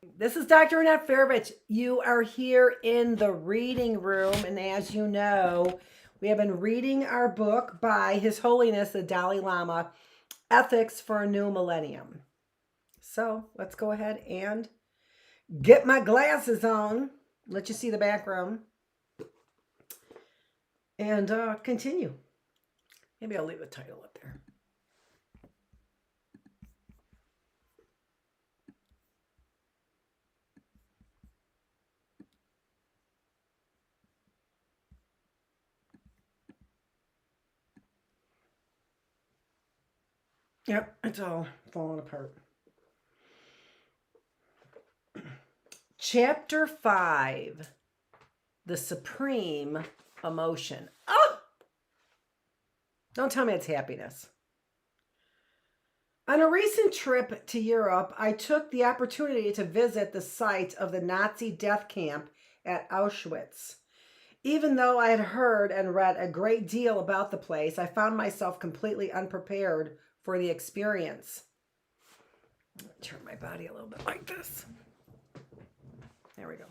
This is Dr. Annette Feravich. You are here in the reading room, and as you know, we have been reading our book by His Holiness the Dalai Lama, Ethics for a New Millennium. So let's go ahead and get my glasses on, let you see the background, and continue. Maybe I'll leave the title up there. Yep, it's all falling apart. Chapter 5, The Supreme Emotion. Oh! Don't tell me it's happiness. On a recent trip to Europe, I took the opportunity to visit the site of the Nazi death camp at Auschwitz. Even though I had heard and read a great deal about the place, I found myself completely unprepared for the experience. Turn my body a little bit like this. There we go.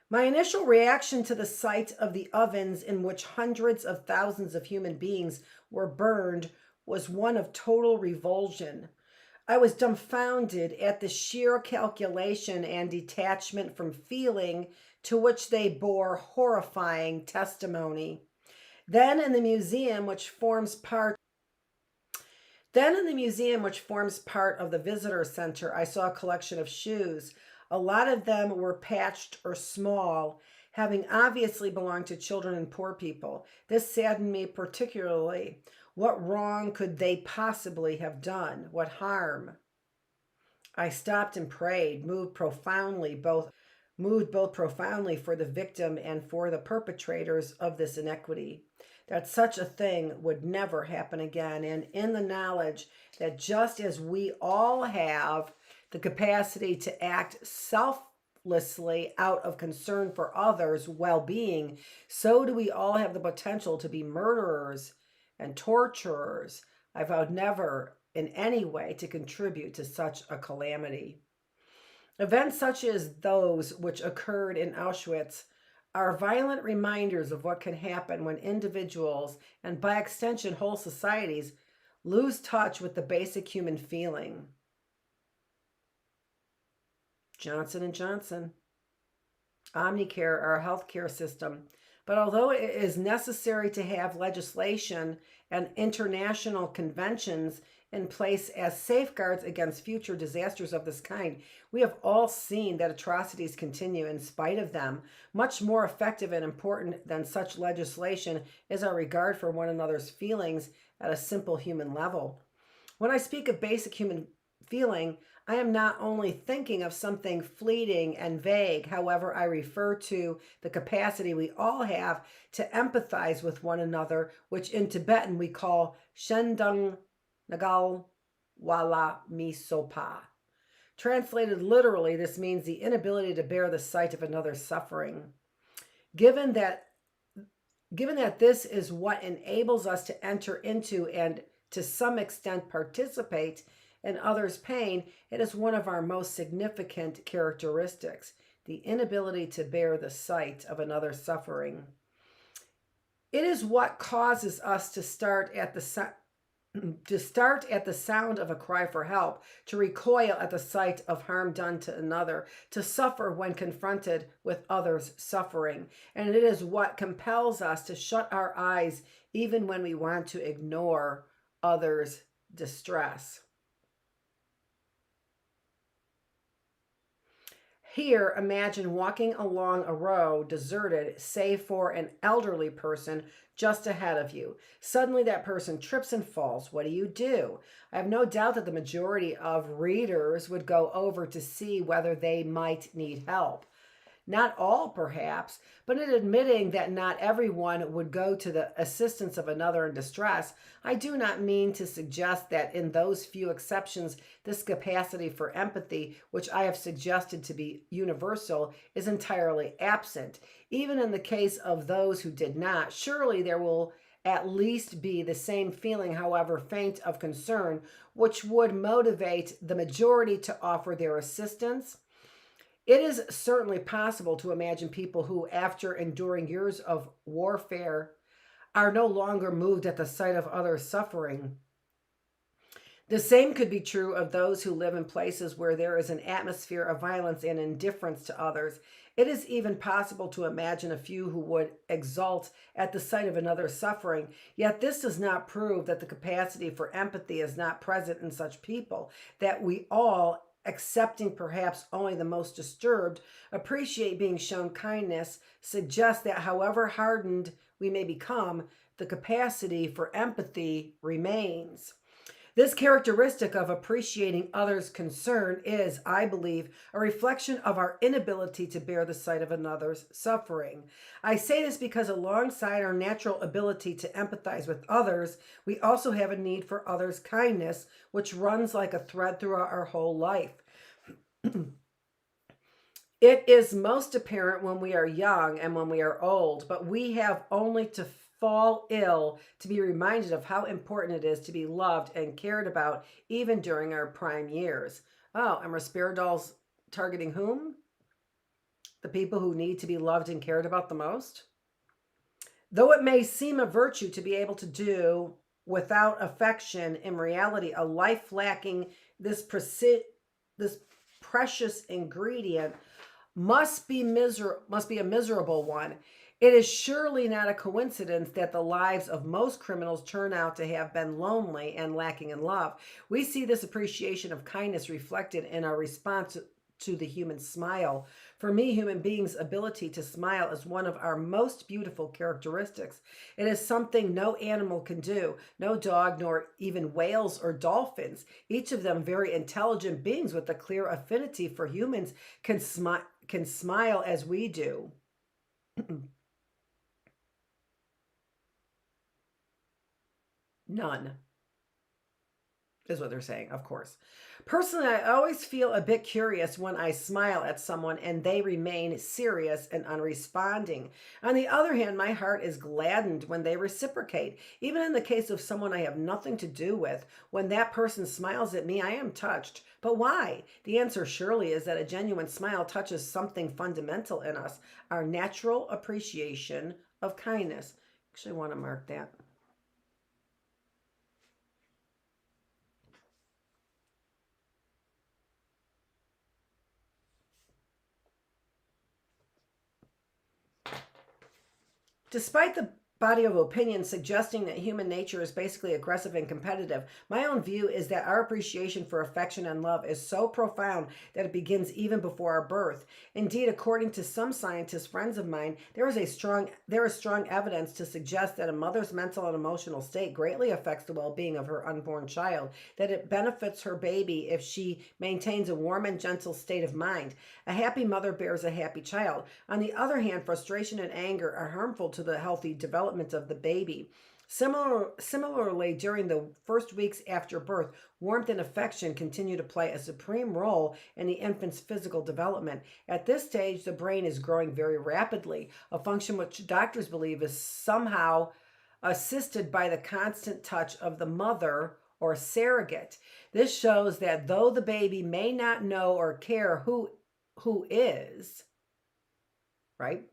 My initial reaction to the sight of the ovens in which hundreds of thousands of human beings were burned was one of total revulsion. I was dumbfounded at the sheer calculation and detachment from feeling to which they bore horrifying testimony. Then in the museum, which forms part of the visitor center, I saw a collection of shoes. A lot of them were patched or small, having obviously belonged to children and poor people. This saddened me particularly. What wrong could they possibly have done? What harm? I stopped and prayed, moved both profoundly for the victim and for the perpetrators of this iniquity, that such a thing would never happen again. And in the knowledge that just as we all have the capacity to act selflessly out of concern for others' well-being, so do we all have the potential to be murderers and torturers. I vowed never in any way to contribute to such a calamity. Events such as those which occurred in Auschwitz are violent reminders of what can happen when individuals, and by extension whole societies, lose touch with the basic human feeling. Johnson & Johnson, Omnicare, our healthcare system. But although it is necessary to have legislation and international conventions in place as safeguards against future disasters of this kind, we have all seen that atrocities continue in spite of them. Much more effective and important than such legislation is our regard for one another's feelings at a simple human level. When I speak of basic human feeling, I am not only thinking of something fleeting and vague. However, I refer to the capacity we all have to empathize with one another, which in Tibetan we call Shendung Nagal Wala Misopa. Translated literally, this means the inability to bear the sight of another's suffering. Given that this is what enables us to enter into and to some extent participate in others' pain, it is one of our most significant characteristics, the inability to bear the sight of another's suffering. It is what causes us to start at the sound of a cry for help, to recoil at the sight of harm done to another, to suffer when confronted with others' suffering. And it is what compels us to shut our eyes even when we want to ignore others' distress. Here, imagine walking along a road deserted, save for an elderly person just ahead of you. Suddenly that person trips and falls. What do? I have no doubt that the majority of readers would go over to see whether they might need help. Not all, perhaps, but in admitting that not everyone would go to the assistance of another in distress, I do not mean to suggest that in those few exceptions, this capacity for empathy, which I have suggested to be universal, is entirely absent. Even in the case of those who did not, surely there will at least be the same feeling, however faint, of concern, which would motivate the majority to offer their assistance. It is certainly possible to imagine people who, after enduring years of warfare, are no longer moved at the sight of others suffering. The same could be true of those who live in places where there is an atmosphere of violence and indifference to others. It is even possible to imagine a few who would exult at the sight of another suffering, yet this does not prove that the capacity for empathy is not present in such people, that we all, accepting perhaps only the most disturbed, appreciate being shown kindness, suggests that however hardened we may become, the capacity for empathy remains. This characteristic of appreciating others' concern is, I believe, a reflection of our inability to bear the sight of another's suffering. I say this because alongside our natural ability to empathize with others, we also have a need for others' kindness, which runs like a thread throughout our whole life. It is most apparent when we are young and when we are old, but we have only to fall ill to be reminded of how important it is to be loved and cared about even during our prime years. Oh, and Risperdal's targeting whom? The people who need to be loved and cared about the most? Though it may seem a virtue to be able to do without affection, in reality, a life lacking this precious ingredient must be a miserable one. It is surely not a coincidence that the lives of most criminals turn out to have been lonely and lacking in love. We see this appreciation of kindness reflected in our response to the human smile. For me, human beings' ability to smile is one of our most beautiful characteristics. It is something no animal can do, no dog, nor even whales or dolphins. Each of them very intelligent beings with a clear affinity for humans can smile as we do. None is what they're saying, of course. Personally, I always feel a bit curious when I smile at someone and they remain serious and unresponding. On the other hand, my heart is gladdened when they reciprocate. Even in the case of someone I have nothing to do with, when that person smiles at me, I am touched. But why? The answer surely is that a genuine smile touches something fundamental in us, our natural appreciation of kindness. Actually, I want to mark that. Despite the body of opinion suggesting that human nature is basically aggressive and competitive, my own view is that our appreciation for affection and love is so profound that it begins even before our birth. Indeed, according to some scientists, friends of mine, there is strong evidence to suggest that a mother's mental and emotional state greatly affects the well-being of her unborn child, that it benefits her baby if she maintains a warm and gentle state of mind. A happy mother bears a happy child. On the other hand, frustration and anger are harmful to the healthy development of the baby. Similarly, during the first weeks after birth, warmth and affection continue to play a supreme role in the infant's physical development. At this stage, the brain is growing very rapidly, a function which doctors believe is somehow assisted by the constant touch of the mother or surrogate. This shows that though the baby may not know or care who is, right?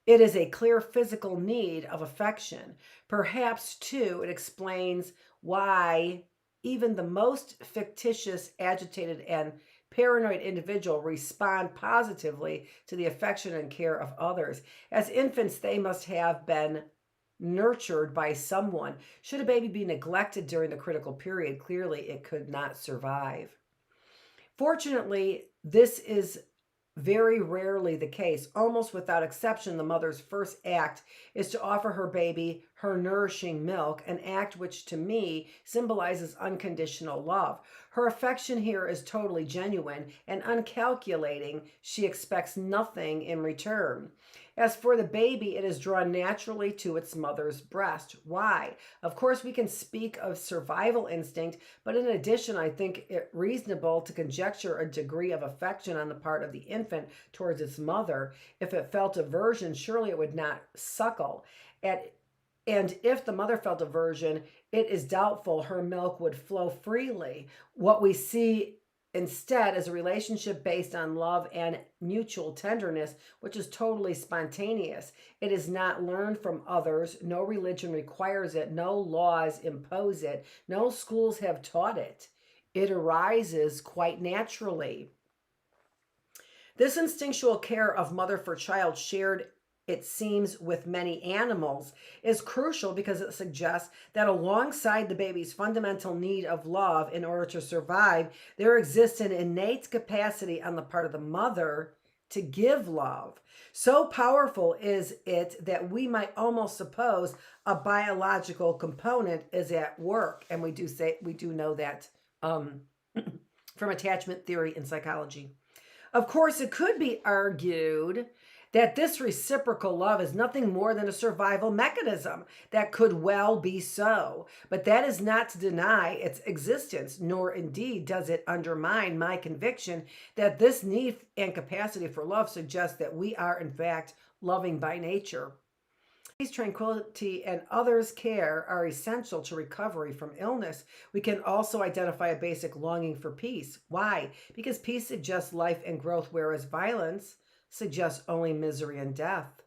It is a clear physical need of affection. Perhaps, too, it explains why even the most fictitious, agitated, and paranoid individual respond positively to the affection and care of others. As infants, they must have been nurtured by someone. Should a baby be neglected during the critical period, clearly it could not survive. Fortunately, this is very rarely the case. Almost without exception, the mother's first act is to offer her baby her nourishing milk, an act which to me symbolizes unconditional love. Her affection here is totally genuine and uncalculating. She expects nothing in return. As for the baby, it is drawn naturally to its mother's breast. Why? Of course, we can speak of survival instinct, but in addition, I think it reasonable to conjecture a degree of affection on the part of the infant towards its mother. If it felt aversion, surely it would not suckle. And if the mother felt aversion, it is doubtful her milk would flow freely. What we see instead is a relationship based on love and mutual tenderness, which is totally spontaneous. It is not learned from others. No religion requires it. No laws impose it. No schools have taught it. It arises quite naturally. This instinctual care of mother for child, shared, it seems, with many animals, is crucial because it suggests that alongside the baby's fundamental need of love in order to survive, there exists an innate capacity on the part of the mother to give love. So powerful is it that we might almost suppose a biological component is at work. And we do know that from attachment theory in psychology. Of course, it could be argued that this reciprocal love is nothing more than a survival mechanism. That could well be so, but that is not to deny its existence, nor indeed does it undermine my conviction that this need and capacity for love suggests that we are in fact loving by nature. Tranquility and others' care are essential to recovery from illness. We can also identify a basic longing for peace. Why? Because peace suggests life and growth, whereas violence suggests only misery and death.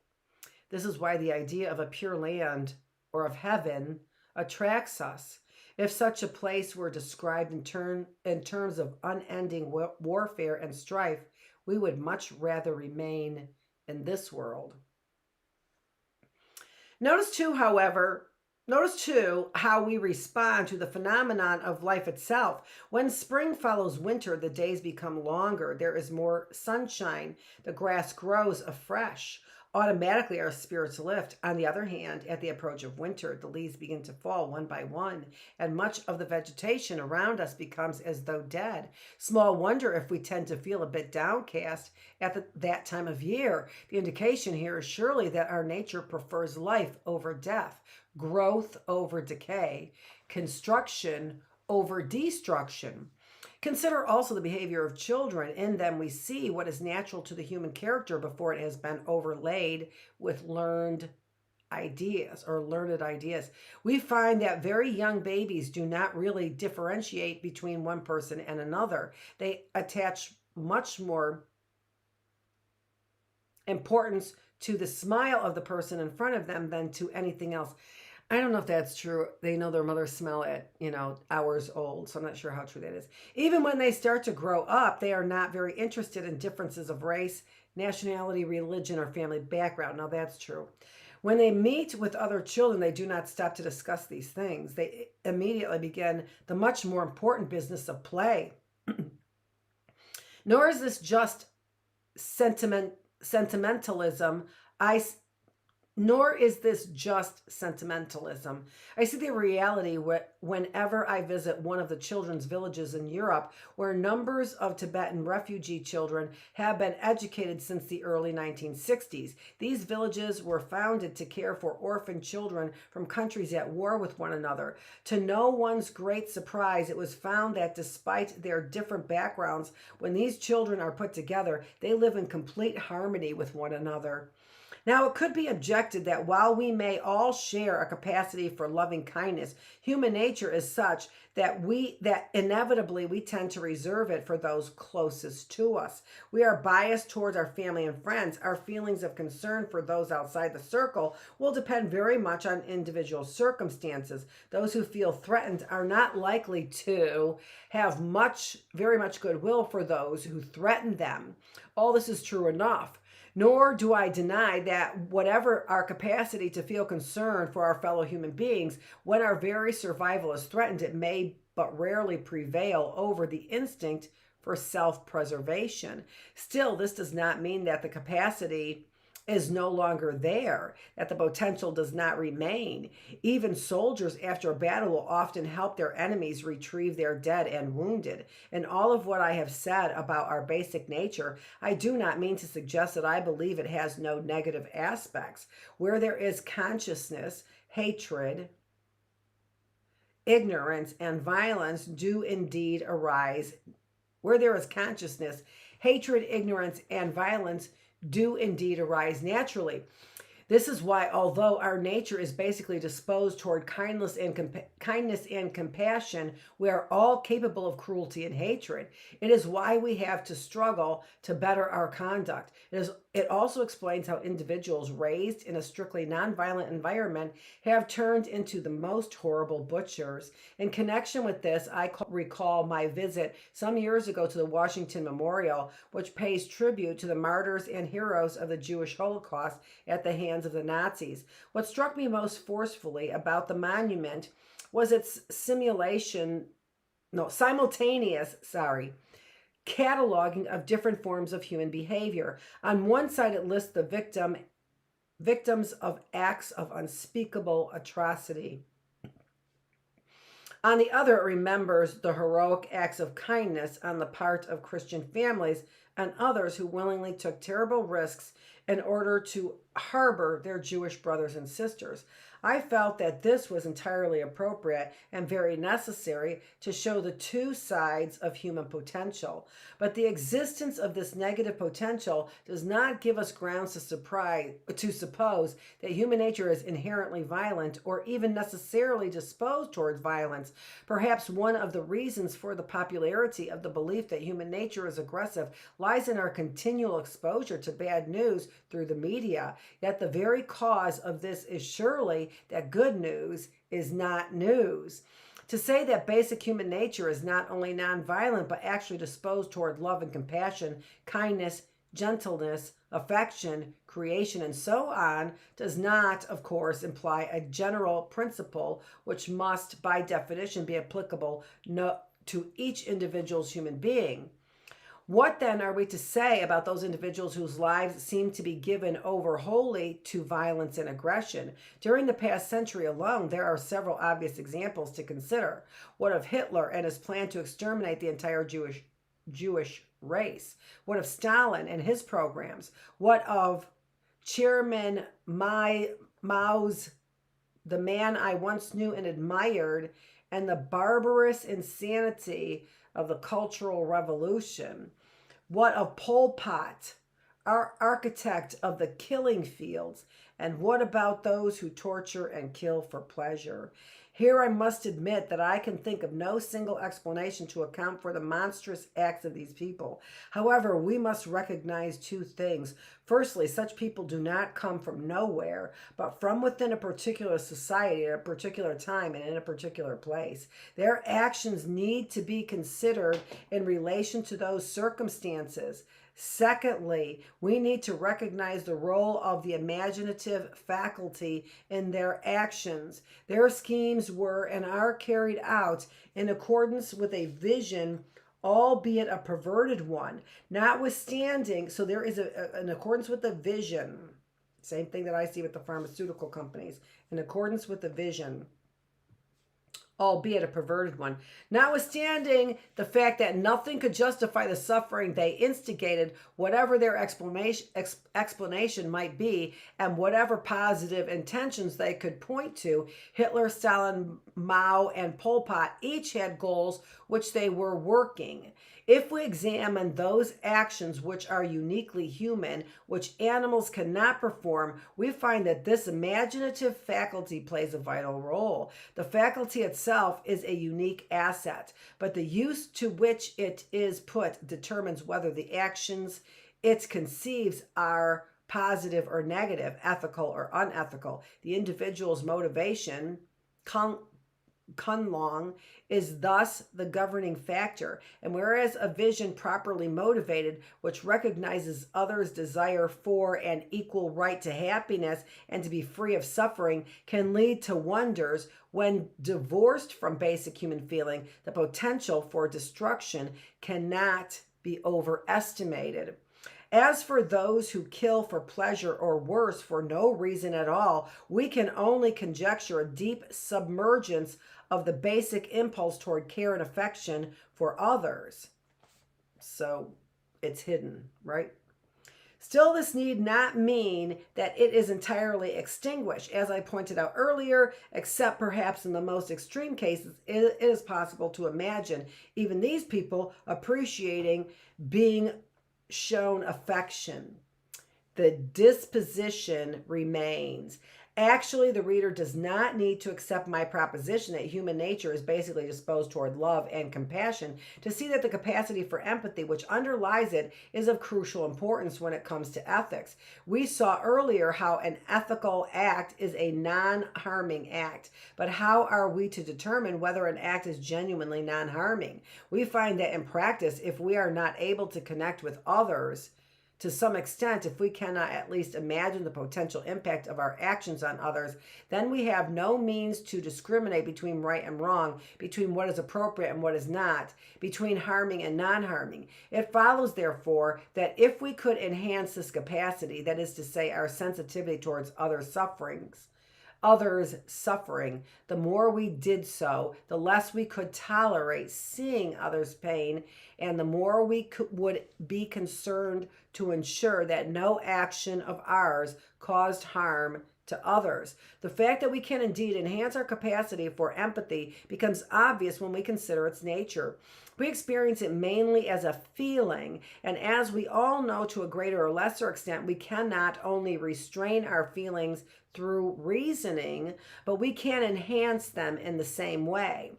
This is why the idea of a pure land or of heaven attracts us. If such a place were described in terms of unending warfare and strife, we would much rather remain in this world. Notice too how we respond to the phenomenon of life itself. When spring follows winter, the days become longer. There is more sunshine. The grass grows afresh. Automatically, our spirits lift. On the other hand, at the approach of winter, the leaves begin to fall one by one, and much of the vegetation around us becomes as though dead. Small wonder if we tend to feel a bit downcast at that time of year. The indication here is surely that our nature prefers life over death, growth over decay, construction over destruction. Consider also the behavior of children. In them we see what is natural to the human character before it has been overlaid with learned ideas. We find that very young babies do not really differentiate between one person and another. They attach much more importance to the smile of the person in front of them than to anything else. I don't know if that's true. They know their mother's smell at, hours old. So I'm not sure how true that is. Even when they start to grow up, they are not very interested in differences of race, nationality, religion, or family background. Now that's true. When they meet with other children, they do not stop to discuss these things. They immediately begin the much more important business of play. Nor is this just sentimentalism. Nor is this just sentimentalism. I see the reality whenever I visit one of the children's villages in Europe, where numbers of Tibetan refugee children have been educated since the early 1960s. These villages were founded to care for orphan children from countries at war with one another. To no one's great surprise, it was found that despite their different backgrounds, when these children are put together, they live in complete harmony with one another. Now, it could be objected that while we may all share a capacity for loving kindness, human nature is such that inevitably we tend to reserve it for those closest to us. We are biased towards our family and friends. Our feelings of concern for those outside the circle will depend very much on individual circumstances. Those who feel threatened are not likely to have very much goodwill for those who threaten them. All this is true enough. Nor do I deny that whatever our capacity to feel concern for our fellow human beings, when our very survival is threatened, it may but rarely prevail over the instinct for self-preservation. Still, this does not mean that the capacity is no longer there, that the potential does not remain. Even soldiers after a battle will often help their enemies retrieve their dead and wounded. In all of what I have said about our basic nature, I do not mean to suggest that I believe it has no negative aspects. Where there is consciousness, hatred, ignorance, and violence do indeed arise. Where there is consciousness, hatred, ignorance, and violence do indeed arise naturally. This is why, although our nature is basically disposed toward kindness and compassion, we are all capable of cruelty and hatred. It is why we have to struggle to better our conduct. It also explains how individuals raised in a strictly nonviolent environment have turned into the most horrible butchers. In connection with this, I recall my visit some years ago to the Washington Memorial, which pays tribute to the martyrs and heroes of the Jewish Holocaust at the hands of the Nazis. What struck me most forcefully about the monument was its simultaneous cataloging of different forms of human behavior. On one side, it lists the victims of acts of unspeakable atrocity. On the other, it remembers the heroic acts of kindness on the part of Christian families and others who willingly took terrible risks in order to harbor their Jewish brothers and sisters. I felt that this was entirely appropriate and very necessary to show the two sides of human potential. But the existence of this negative potential does not give us grounds to suppose that human nature is inherently violent or even necessarily disposed towards violence. Perhaps one of the reasons for the popularity of the belief that human nature is aggressive lies in our continual exposure to bad news through the media. Yet the very cause of this is surely that good news is not news. To say that basic human nature is not only nonviolent, but actually disposed toward love and compassion, kindness, gentleness, affection, creation, and so on, does not, of course, imply a general principle which must, by definition, be applicable to each individual's human being. What then are we to say about those individuals whose lives seem to be given over wholly to violence and aggression? During the past century alone, there are several obvious examples to consider. What of Hitler and his plan to exterminate the entire Jewish race? What of Stalin and his programs? What of Chairman Mao's "the man I once knew and admired," and the barbarous insanity of the Cultural Revolution? What of Pol Pot, our architect of the killing fields? And what about those who torture and kill for pleasure? Here I must admit that I can think of no single explanation to account for the monstrous acts of these people. However, we must recognize two things. Firstly, such people do not come from nowhere, but from within a particular society at a particular time and in a particular place. Their actions need to be considered in relation to those circumstances. Secondly, we need to recognize the role of the imaginative faculty in their actions. Their schemes were and are carried out in accordance with a vision, albeit a perverted one. Notwithstanding, so there is an accordance with the vision. Same thing that I see with the pharmaceutical companies. In accordance with the vision, albeit a perverted one. Notwithstanding the fact that nothing could justify the suffering they instigated, whatever their explanation might be, and whatever positive intentions they could point to, Hitler, Stalin, Mao, and Pol Pot each had goals which they were working. If we examine those actions which are uniquely human, which animals cannot perform, we find that this imaginative faculty plays a vital role. The faculty itself is a unique asset, but the use to which it is put determines whether the actions it conceives are positive or negative, ethical or unethical. The individual's motivation, Kunlong, is thus the governing factor. And whereas a vision properly motivated, which recognizes others' desire for an equal right to happiness and to be free of suffering, can lead to wonders, when divorced from basic human feeling, the potential for destruction cannot be overestimated. As for those who kill for pleasure, or worse, for no reason at all, we can only conjecture a deep submergence of the basic impulse toward care and affection for others. So it's hidden, right? Still, this need not mean that it is entirely extinguished. As I pointed out earlier, except perhaps in the most extreme cases, it is possible to imagine even these people appreciating being shown affection. the disposition remains. Actually, the reader does not need to accept my proposition that human nature is basically disposed toward love and compassion to see that the capacity for empathy which underlies it is of crucial importance when it comes to ethics. We saw earlier how an ethical act is a non-harming act, but how are we to determine whether an act is genuinely non-harming? We find that in practice, if we are not able to connect with others, to some extent, if we cannot at least imagine the potential impact of our actions on others, then we have no means to discriminate between right and wrong, between what is appropriate and what is not, between harming and non-harming. It follows, therefore, that if we could enhance this capacity, that is to say, our sensitivity towards others' suffering, the more we did so, the less we could tolerate seeing others' pain, and the more we would be concerned to ensure that no action of ours caused harm to others. The fact that we can indeed enhance our capacity for empathy becomes obvious when we consider its nature. We experience it mainly as a feeling, and as we all know to a greater or lesser extent, we cannot only restrain our feelings through reasoning, but we can enhance them in the same way.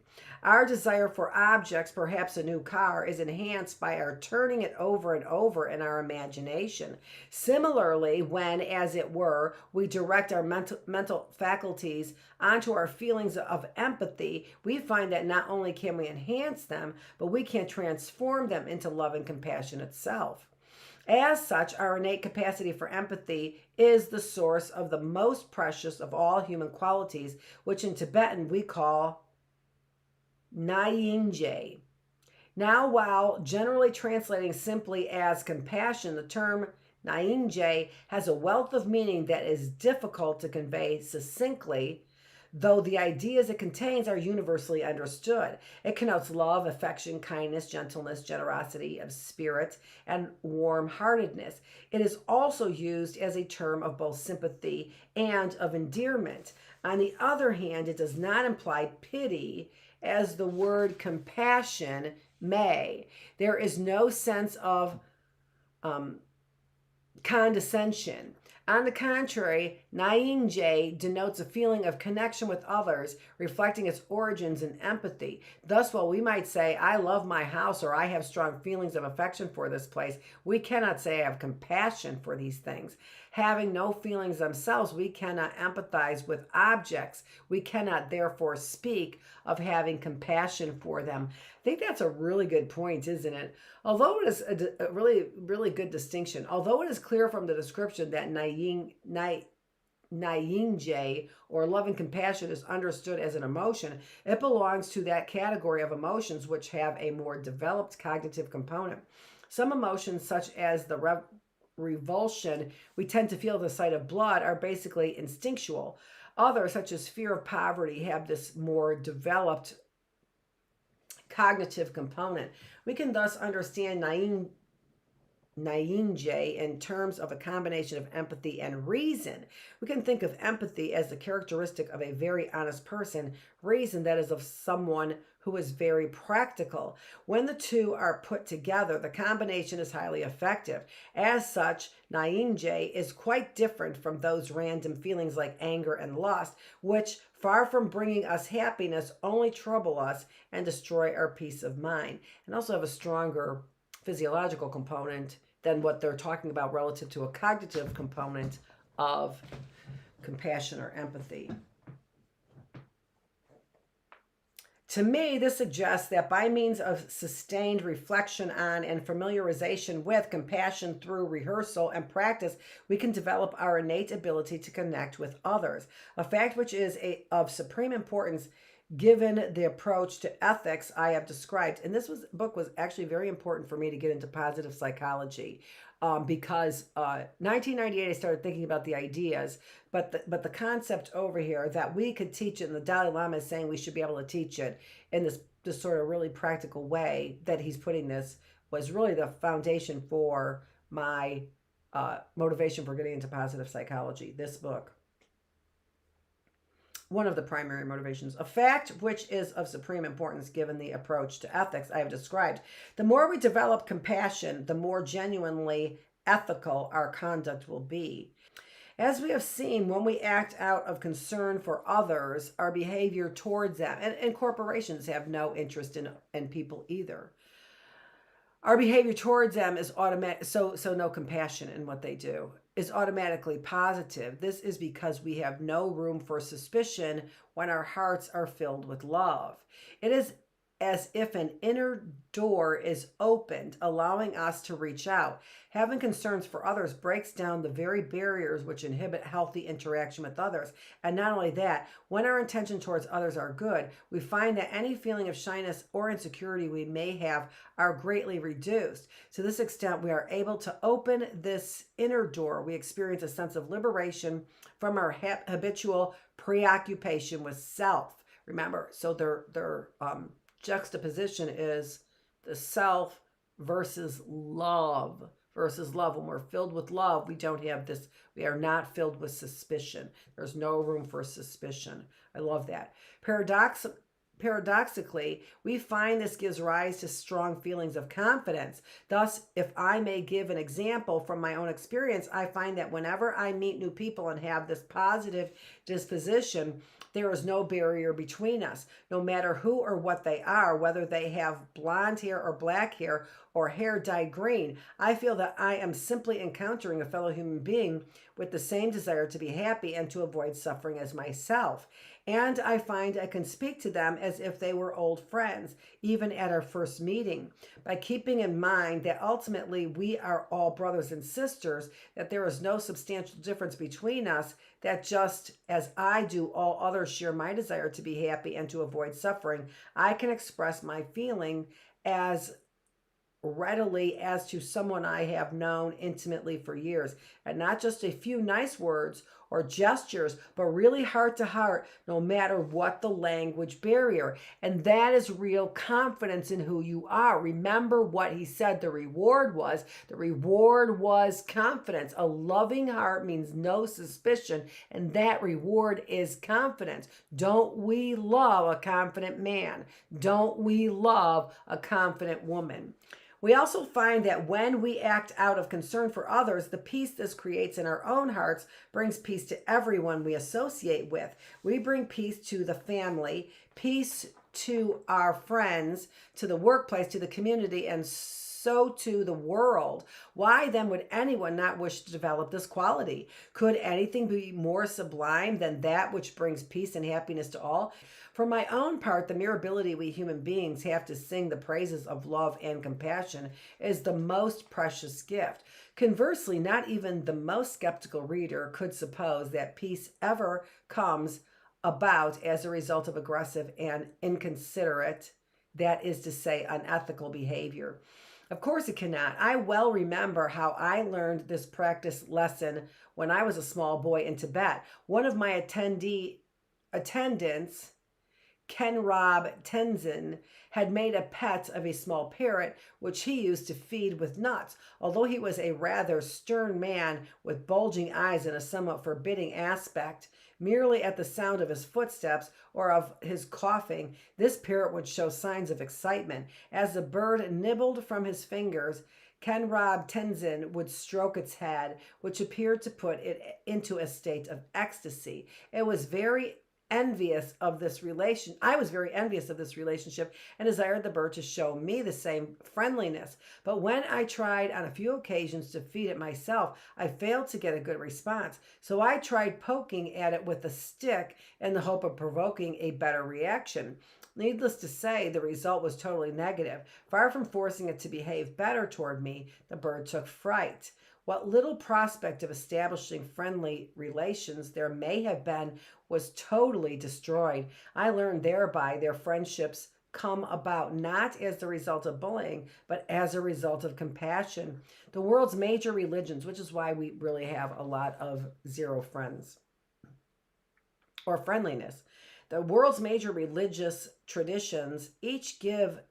Our desire for objects, perhaps a new car, is enhanced by our turning it over and over in our imagination. Similarly, when, as it were, we direct our mental faculties onto our feelings of empathy, we find that not only can we enhance them, but we can transform them into love and compassion itself. As such, our innate capacity for empathy is the source of the most precious of all human qualities, which in Tibetan we call Nyingje. Now, while generally translating simply as compassion, the term Nyingje has a wealth of meaning that is difficult to convey succinctly, though the ideas it contains are universally understood. It connotes love, affection, kindness, gentleness, generosity of spirit, and warm-heartedness. It is also used as a term of both sympathy and of endearment. On the other hand, it does not imply pity, as the word compassion may. There is no sense of condescension. On the contrary, Nyingje denotes a feeling of connection with others, reflecting its origins in empathy. Thus, while we might say, I love my house, or I have strong feelings of affection for this place, we cannot say I have compassion for these things. Having no feelings themselves, we cannot empathize with objects. We cannot therefore speak of having compassion for them. I think that's a really good point, isn't it? Although it is a really, really good distinction, although it is clear from the description that Nyingje, or love and compassion, is understood as an emotion, it belongs to that category of emotions which have a more developed cognitive component. Some emotions, such as the revulsion we tend to feel at the sight of blood, are basically instinctual. Others, such as fear of poverty, have this more developed cognitive component. We can thus understand Nyingje in terms of a combination of empathy and reason. We can think of empathy as the characteristic of a very honest person, reason that is of someone who is very practical. When the two are put together, the combination is highly effective. As such, Nyingje is quite different from those random feelings like anger and lust, which, far from bringing us happiness, only trouble us and destroy our peace of mind, and also have a stronger physiological component than what they're talking about relative to a cognitive component of compassion or empathy. To me, this suggests that by means of sustained reflection on and familiarization with compassion through rehearsal and practice, we can develop our innate ability to connect with others, a fact which is of supreme importance given the approach to ethics I have described. And this book was actually very important for me to get into positive psychology, because 1998 I started thinking about the ideas, but the concept over here that we could teach it, and the Dalai Lama is saying we should be able to teach it in this sort of really practical way that he's putting this, was really the foundation for my motivation for getting into positive psychology, this book. One of the primary motivations, a fact which is of supreme importance given the approach to ethics I have described. The more we develop compassion, the more genuinely ethical our conduct will be. As we have seen, when we act out of concern for others, our behavior towards them, and corporations have no interest in people either. Our behavior towards them is automatic, so no compassion in what they do, is automatically positive. This is because we have no room for suspicion when our hearts are filled with love. It is as if an inner door is opened, allowing us to reach out. Having concerns for others breaks down the very barriers which inhibit healthy interaction with others. And not only that, when our intention towards others are good, we find that any feeling of shyness or insecurity we may have are greatly reduced. To this extent, we are able to open this inner door. We experience a sense of liberation from our habitual preoccupation with self. Remember, so their juxtaposition is the self versus love. When we're filled with love, we don't have this, we are not filled with suspicion. There's no room for suspicion. I love that. Paradoxically, we find this gives rise to strong feelings of confidence. Thus, if I may give an example from my own experience, I find that whenever I meet new people and have this positive disposition, there is no barrier between us, no matter who or what they are, whether they have blonde hair or black hair or hair dyed green. I feel that I am simply encountering a fellow human being with the same desire to be happy and to avoid suffering as myself. And I find I can speak to them as if they were old friends, even at our first meeting, by keeping in mind that ultimately we are all brothers and sisters, that there is no substantial difference between us, that just as I do, all others share my desire to be happy and to avoid suffering. I can express my feeling as readily as to someone I have known intimately for years, and not just a few nice words or gestures, but really heart to heart, no matter what the language barrier. And that is real confidence in who you are. Remember what he said the reward was. The reward was confidence. A loving heart means no suspicion, and that reward is confidence. Don't we love a confident man? Don't we love a confident woman? We also find that when we act out of concern for others, the peace this creates in our own hearts brings peace to everyone we associate with. We bring peace to the family, peace to our friends, to the workplace, to the community, and so to the world. Why then would anyone not wish to develop this quality? Could anything be more sublime than that which brings peace and happiness to all? For my own part, the mere ability we human beings have to sing the praises of love and compassion is the most precious gift. Conversely, not even the most skeptical reader could suppose that peace ever comes about as a result of aggressive and inconsiderate, that is to say, unethical behavior. Of course it cannot. I well remember how I learned this practice lesson when I was a small boy in Tibet. One of my attendants, Kenrab Tenzin, had made a pet of a small parrot, which he used to feed with nuts. Although he was a rather stern man with bulging eyes and a somewhat forbidding aspect, merely at the sound of his footsteps or of his coughing, this parrot would show signs of excitement. As the bird nibbled from his fingers, Kenrab Tenzin would stroke its head, which appeared to put it into a state of ecstasy. I was very envious of this relationship and desired the bird to show me the same friendliness. But when I tried on a few occasions to feed it myself, I failed to get a good response. So I tried poking at it with a stick in the hope of provoking a better reaction. Needless to say, the result was totally negative. Far from forcing it to behave better toward me, the bird took fright. What little prospect of establishing friendly relations there may have been was totally destroyed. I learned thereby their friendships come about not as the result of bullying, but as a result of compassion. The world's major religions, which is why we really have a lot of zero friends or friendliness. The world's major religious traditions each give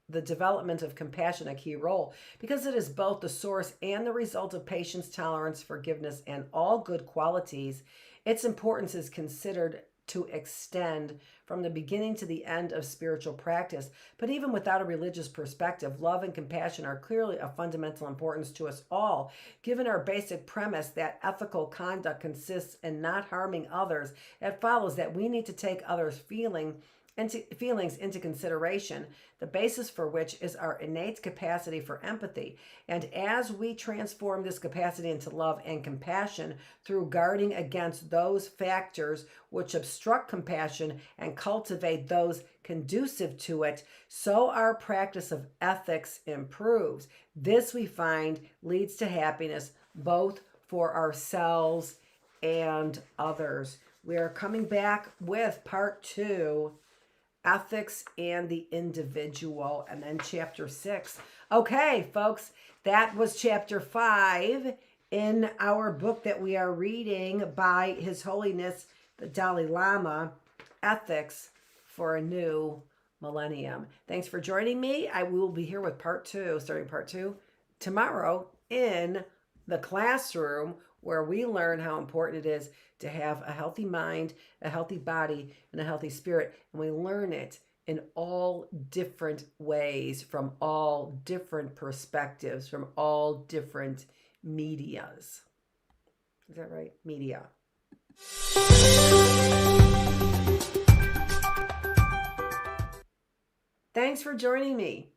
the development of compassion a key role, because it is both the source and the result of patience, tolerance, forgiveness, and all good qualities. Its importance is considered to extend from the beginning to the end of spiritual practice. But even without a religious perspective, love and compassion are clearly of fundamental importance to us all, given our basic premise that ethical conduct consists in not harming others. It follows that we need to take others' feelings into consideration, the basis for which is our innate capacity for empathy. And as we transform this capacity into love and compassion through guarding against those factors which obstruct compassion and cultivate those conducive to it, so our practice of ethics improves. This, we find, leads to happiness both for ourselves and others. We are coming back with part 2, ethics and the individual, and then chapter 6. Okay, folks, that was chapter 5 in our book that we are reading by His Holiness the Dalai Lama, Ethics for a New Millennium. Thanks for joining me. I will be here with part 2, starting part 2 tomorrow in the classroom, where we learn how important it is to have a healthy mind, a healthy body, and a healthy spirit. And we learn it in all different ways, from all different perspectives, from all different medias. Is that right? Media. Thanks for joining me.